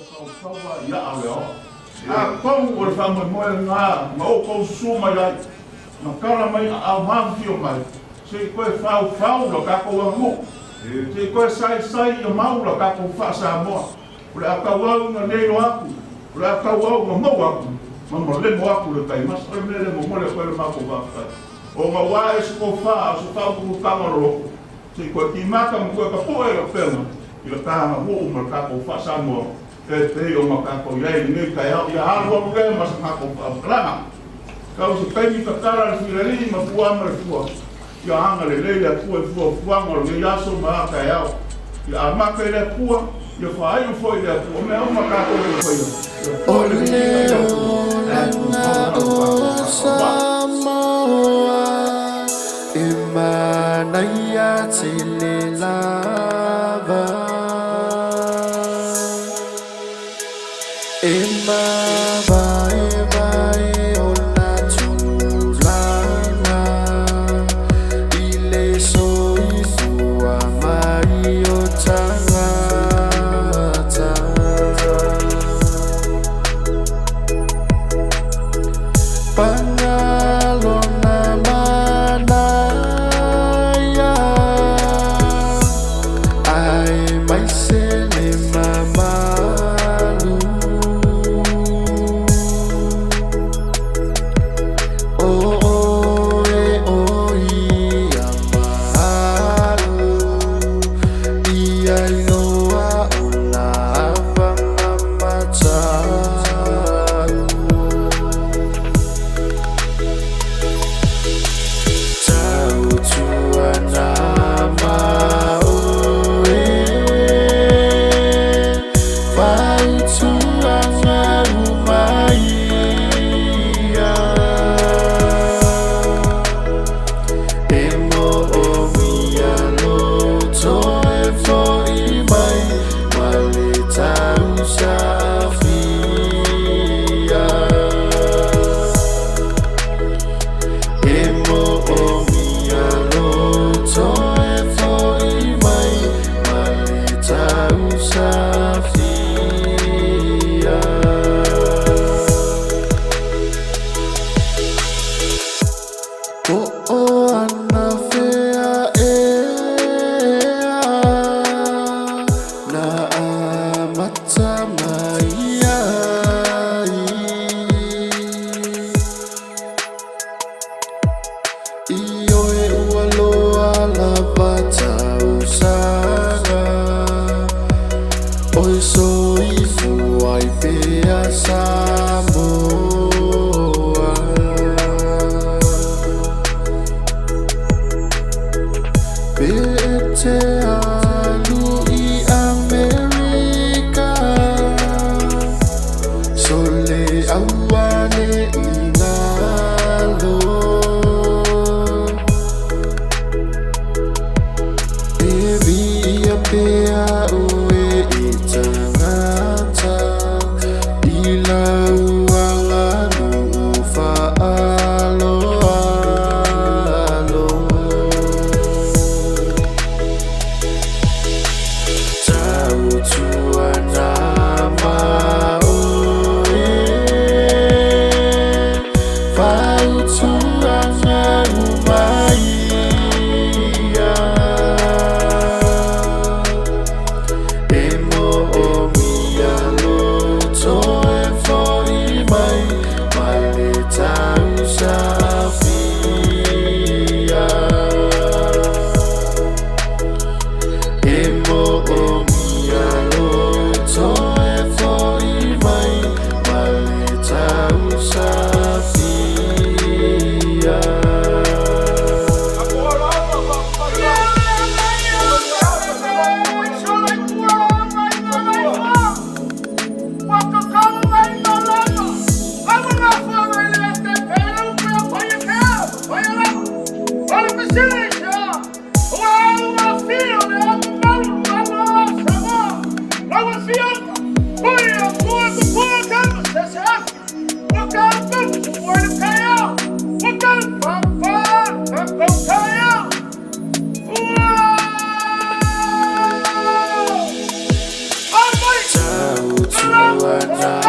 Kau o le whamoe ngā, ma o kou suma lai, ma kara mai a mahu ki o mai, se koe whau lo kako angu, se koe sai o mau lo kako whaasa moa, o le akau au na neiro aku, o le akau au ma mau aku, ma mo le mo aku le kai, mas oi mele mo mole koe le mako wakai. O ma wae se ko wha, se whau kuku kamaro, se koe ki maka mo koe ka poe o pēna, i le kāna mo ma kako whaasa moa, te o makako iai ni kai au ia haru au ke mas makako plana kau se peni kakara si le ma puama le fua ia anga le le ia fua puanga le ia so ma kai au ia amaka le fua ia fai o foi le fua me au makako le foi o le o Samoa imanaya tile lava Ema vai ona tulana ile soifua mai o tangata pangalona manaya ai mai sele mama Wow! Bwana